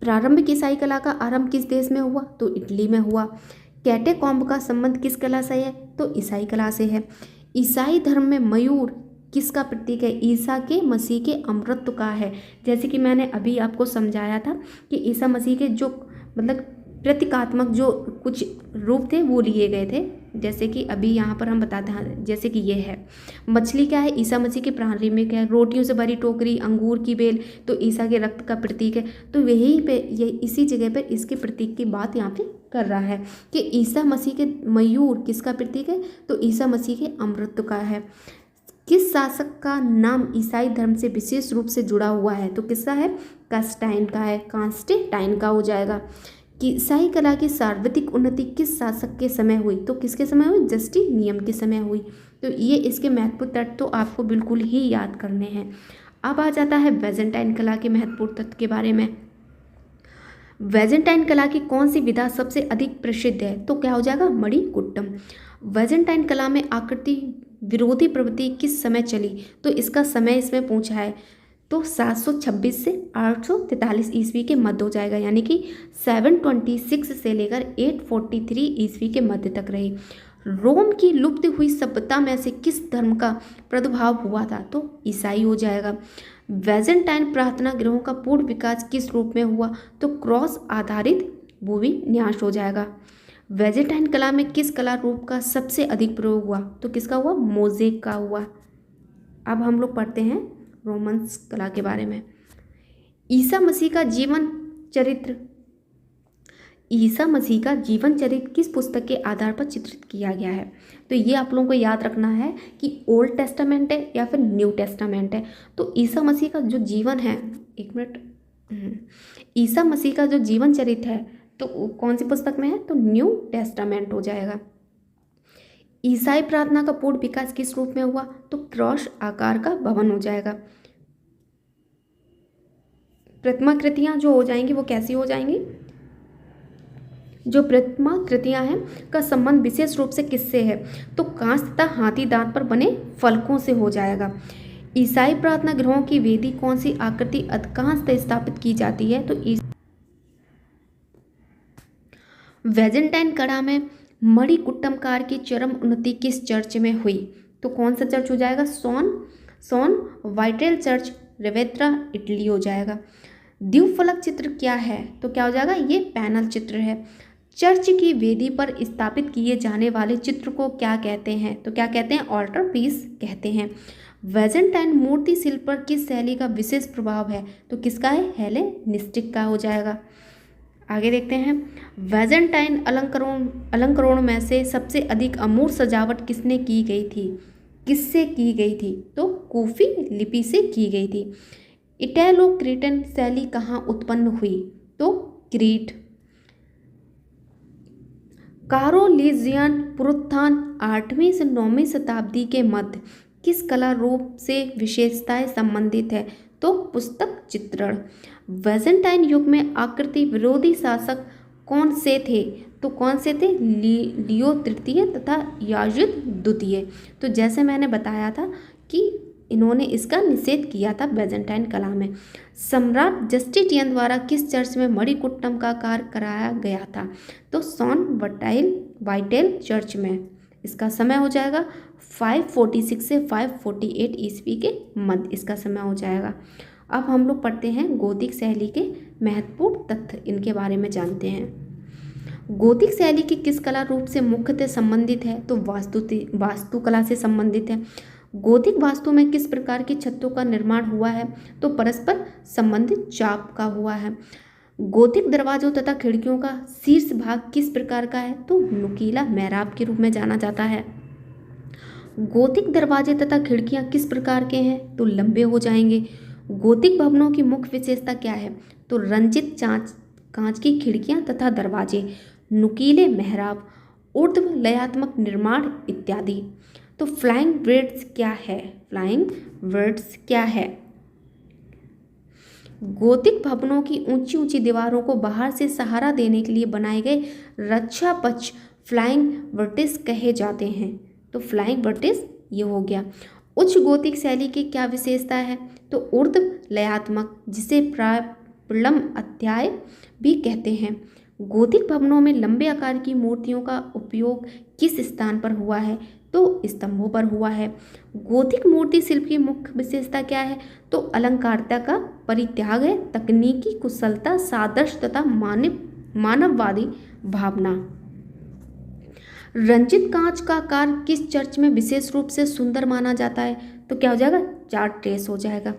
प्रारंभिक ईसाई कला का आरंभ किस देश में हुआ? तो इटली में हुआ। कैटेकॉम्ब का संबंध किस कला से है? तो ईसाई कला से है। ईसाई धर्म में मयूर किसका प्रतीक है? ईसा के मसीह के अमृत का है। जैसे कि मैंने अभी आपको समझाया था कि ईसा मसीह के जो मतलब प्रतीकात्मक जो कुछ रूप थे वो लिए गए थे। जैसे कि अभी यहाँ पर हम बताते हैं, जैसे कि ये है मछली क्या है? ईसा मसीह के प्रारंभिक है। रोटियों से भरी टोकरी, अंगूर की बेल तो ईसा के रक्त का प्रतीक है। तो यही पे ये इसी जगह पर इसके प्रतीक की बात यहाँ पे कर रहा है कि ईसा मसीह के मयूर किसका प्रतीक है? तो ईसा मसीह के अमृत का है। किस शासक का नाम ईसाई धर्म से विशेष रूप से जुड़ा हुआ है? तो किसका है? कांस्टेंटाइन का है। कांस्टेंटाइन का हो जाएगा। कि ईसाई कला की सर्वाधिक उन्नति किस शासक के समय हुई? तो किसके समय हुई? जस्टिनियन के समय हुई। तो ये इसके महत्वपूर्ण तथ्य तो आपको बिल्कुल ही याद करने हैं। अब आ जाता है बैजेंटाइन कला के महत्वपूर्ण तथ्य के बारे में। बैजेंटाइन कला की कौन सी विधा सबसे अधिक प्रसिद्ध है? तो क्या हो जाएगा? मणिकुट्टम। बैजेंटाइन कला में आकृति विरोधी प्रवृत्ति किस समय चली? तो इसका समय इसमें पूछा है। तो 726 से 843 ईस्वी के मध्य हो जाएगा, यानी कि 726 से लेकर 843 ईस्वी के मध्य तक रही। रोम की लुप्त हुई सभ्यता में से किस धर्म का प्रादुर्भाव हुआ था? तो ईसाई हो जाएगा। बैजेंटाइन प्रार्थना गृहों का पूर्ण विकास किस रूप में हुआ? तो क्रॉस आधारित भूविन्यास हो जाएगा। बैजेंटाइन कला में किस कला रूप का सबसे अधिक प्रयोग हुआ? तो किसका हुआ? मोज़ेक का हुआ। अब हम लोग पढ़ते हैं रोमन्स कला के बारे में। ईसा मसीह का जीवन चरित्र किस पुस्तक के आधार पर चित्रित किया गया है? तो ये आप लोगों को याद रखना है कि ओल्ड टेस्टामेंट है या फिर न्यू टेस्टामेंट है। तो ईसा मसीह का जो जीवन है, एक मिनट, ईसा मसीह का जो जीवन चरित्र है तो कौन सी पुस्तक में है? तो न्यू टेस्टामेंट हो जाएगा। ईसाई प्रार्थना का पूर्ण विकास किस रूप में हुआ? तो क्रॉस आकार का भवन हो जाएगा। प्रतिमा कृतियाँ जो हो जाएंगी वो कैसी हो जाएंगी? जो प्रतिमा कृतियाँ हैं का संबंध विशेष रूप से किससे है? तो कांच तथा हाथी दांत पर बने फलकों से हो जाएगा। ईसाई प्रार्थना गृहों की वेदी कौन सी आकृति अधिकांशतः स्थापित की जाती है? तो बैजेंटाइन कला में मणिकुट्टमकार की चरम उन्नति किस चर्च में हुई? तो कौन सा चर्च हो जाएगा? सॉन वाइटेल चर्च, रेवेत्रा, इटली हो जाएगा। द्विफलक चित्र क्या है? तो क्या हो जाएगा? ये पैनल चित्र है। चर्च की वेदी पर स्थापित किए जाने वाले चित्र को क्या कहते हैं? तो क्या कहते हैं? ऑल्टर पीस कहते हैं। बैजेंटाइन मूर्ति शिल्प पर किस शैली का विशेष प्रभाव है? तो किसका है? हेलेनिस्टिक का हो जाएगा। आगे देखते हैं। बैजेंटाइन अलंकरणों में से सबसे अधिक अमूर्त सजावट किसने की गई थी? किससे की गई थी? तो कूफी लिपि से की गई थी। इटैलो क्रीटन शैली कहाँ उत्पन्न हुई? तो क्रीट। कारोलिजियन पुनरुत्थान 8वीं से 9वीं शताब्दी के मध्य किस कला रूप से विशेषताएं संबंधित है? तो पुस्तक चित्रण। बैजेंटाइन युग में आकृति विरोधी शासक कौन से थे? तो कौन से थे? लियो तृतीय तथा याजुद द्वितीय। तो जैसे मैंने बताया था कि इन्होंने इसका निषेध किया था बैजेंटाइन कला में। सम्राट जस्टिटियन द्वारा किस चर्च में मणिकुट्टम का कार्य कराया गया था? तो सॉन वाइटेल चर्च में। इसका समय हो जाएगा 546 से 548 ईस्वी के मध्य इसका समय हो जाएगा। अब हम लोग पढ़ते हैं गोथिक शैली के महत्वपूर्ण तथ्य, इनके बारे में जानते हैं। गोथिक शैली की किस कला रूप से मुख्यतः संबंधित है? तो वास्तुकला से संबंधित है। गोथिक वास्तु में किस प्रकार की छतों का निर्माण हुआ है? तो परस्पर संबंधित चाप का हुआ है। गोथिक दरवाजों तथा खिड़कियों का शीर्ष भाग किस प्रकार का है? तो नुकीला मेहराब के रूप में जाना जाता है। गोथिक दरवाजे तथा खिड़कियां किस प्रकार के हैं? तो लंबे हो जाएंगे। गोथिक भवनों की मुख्य विशेषता क्या है? तो रंजित कांच की खिड़कियां तथा दरवाजे, नुकीले मेहराब, ऊर्ध्व लयात्मक निर्माण इत्यादि। तो फ्लाइंग ब्रेड्स क्या है? फ्लाइंग ब्रेड्स क्या है? गोथिक भवनों की ऊंची ऊंची दीवारों को बाहर से सहारा देने के लिए बनाए गए रक्षा पक्ष फ्लाइंग वर्टिस कहे जाते हैं। तो फ्लाइंग वर्टिस ये हो गया। उच्च गोथिक शैली की क्या विशेषता है? तो ऊर्ध्व लयात्मक, जिसे प्राय प्रलम अध्याय भी कहते हैं। गोथिक भवनों में लंबे आकार की मूर्तियों का उपयोग किस स्थान पर हुआ है? तो स्तंभों पर हुआ है। गोथिक मूर्ति शिल्प की मुख्य विशेषता क्या है? तो अलंकारिता का परित्याग है, तकनीकी कुशलता, सादृश्य तथा मानववादी भावना। रंजित कांच का कार्य किस चर्च में विशेष रूप से सुंदर माना जाता है? तो क्या हो जाएगा? चार्ट्रेस हो जाएगा।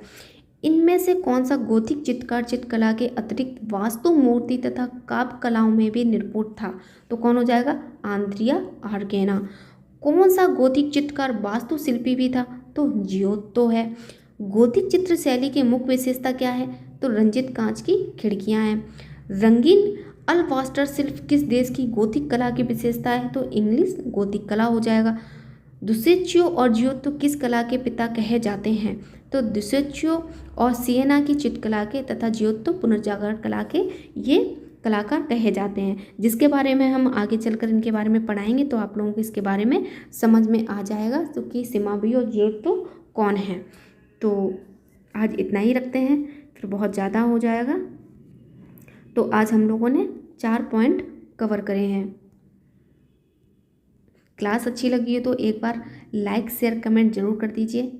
इनमें से कौन सा गोथिक चित्रकार चित्रकला के अतिरिक्त वास्तु, मूर्ति तथा काव्य कलाओं में भी निपुण था? तो कौन हो जाएगा? आंद्रिया आर्गेना। कौन सा गोथिक चित्रकार वास्तुशिल्पी भी था? तो जियोत्तो है। गोथिक चित्र शैली की मुख्य विशेषता क्या है? तो रंजित कांच की खिड़कियां हैं। रंगीन अलवास्टर शिल्प किस देश की गोथिक कला की विशेषता है? तो इंग्लिश गोथिक कला हो जाएगा। दुसेच्चो और जियोत्तो किस कला के पिता कहे जाते हैं? तो दुसेच्चो और सिएना की चित्रकला के तथा जियोत्तो पुनर्जागरण कला के ये कलाकार कहे जाते हैं, जिसके बारे में हम आगे चलकर इनके बारे में पढ़ाएंगे तो आप लोगों को इसके बारे में समझ में आ जाएगा तो कि सिमाबी और जियोत्तो कौन है। तो आज इतना ही रखते हैं, फिर बहुत ज़्यादा हो जाएगा। तो आज हम लोगों ने 4 पॉइंट कवर करे हैं। क्लास अच्छी लगी है तो एक बार लाइक शेयर कमेंट जरूर कर दीजिए।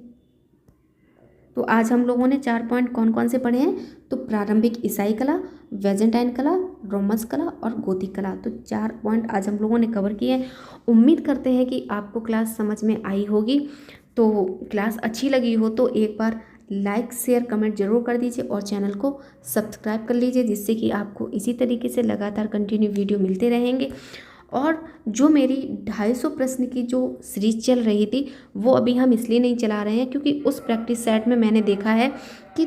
तो आज हम लोगों ने 4 पॉइंट कौन कौन से पढ़े हैं? तो प्रारंभिक ईसाई कला, बैजेंटाइन कला, रोमस कला और गोथिक कला। तो 4 पॉइंट आज हम लोगों ने कवर किए हैं। उम्मीद करते हैं कि आपको क्लास समझ में आई होगी। तो क्लास अच्छी लगी हो तो एक बार लाइक शेयर कमेंट जरूर कर दीजिए और चैनल को सब्सक्राइब कर लीजिए, जिससे कि आपको इसी तरीके से लगातार कंटिन्यू वीडियो मिलते रहेंगे। और जो मेरी 250 प्रश्न की जो सीरीज चल रही थी वो अभी हम इसलिए नहीं चला रहे हैं क्योंकि उस प्रैक्टिस सेट में मैंने देखा है कि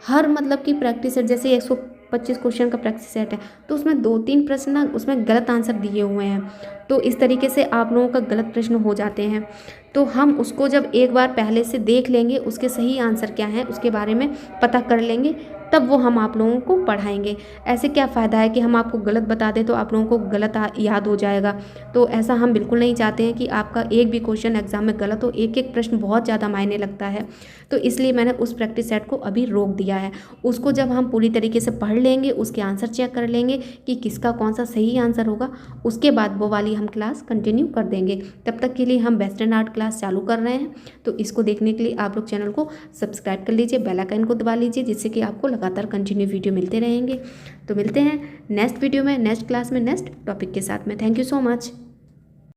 हर मतलब की प्रैक्टिस सेट जैसे 125 क्वेश्चन का प्रैक्टिस सेट है तो उसमें 2-3 प्रश्न ना उसमें गलत आंसर दिए हुए हैं। तो इस तरीके से आप लोगों का गलत प्रश्न हो जाते हैं। तो हम उसको जब एक बार पहले से देख लेंगे, उसके सही आंसर क्या हैं उसके बारे में पता कर लेंगे, तब वो हम आप लोगों को पढ़ाएंगे। ऐसे क्या फ़ायदा है कि हम आपको गलत बता दें तो आप लोगों को गलत याद हो जाएगा। तो ऐसा हम बिल्कुल नहीं चाहते हैं कि आपका एक भी क्वेश्चन एग्जाम में गलत हो। एक एक प्रश्न बहुत ज़्यादा मायने लगता है, तो इसलिए मैंने उस प्रैक्टिस सेट को अभी रोक दिया है। उसको जब हम पूरी तरीके से पढ़ लेंगे, उसके आंसर चेक कर लेंगे कि किसका कौन सा सही आंसर होगा, उसके बाद वो वाली हम क्लास कंटिन्यू कर देंगे। तब तक के लिए हम वेस्टर्न आर्ट क्लास चालू कर रहे हैं, तो इसको देखने के लिए आप लोग चैनल को सब्सक्राइब कर लीजिए, बेल आइकन को दबा लीजिए, जिससे कि आपको लगातार कंटिन्यू वीडियो मिलते रहेंगे। तो मिलते हैं नेक्स्ट वीडियो में, नेक्स्ट क्लास में, नेक्स्ट टॉपिक के साथ में। Thank you so much.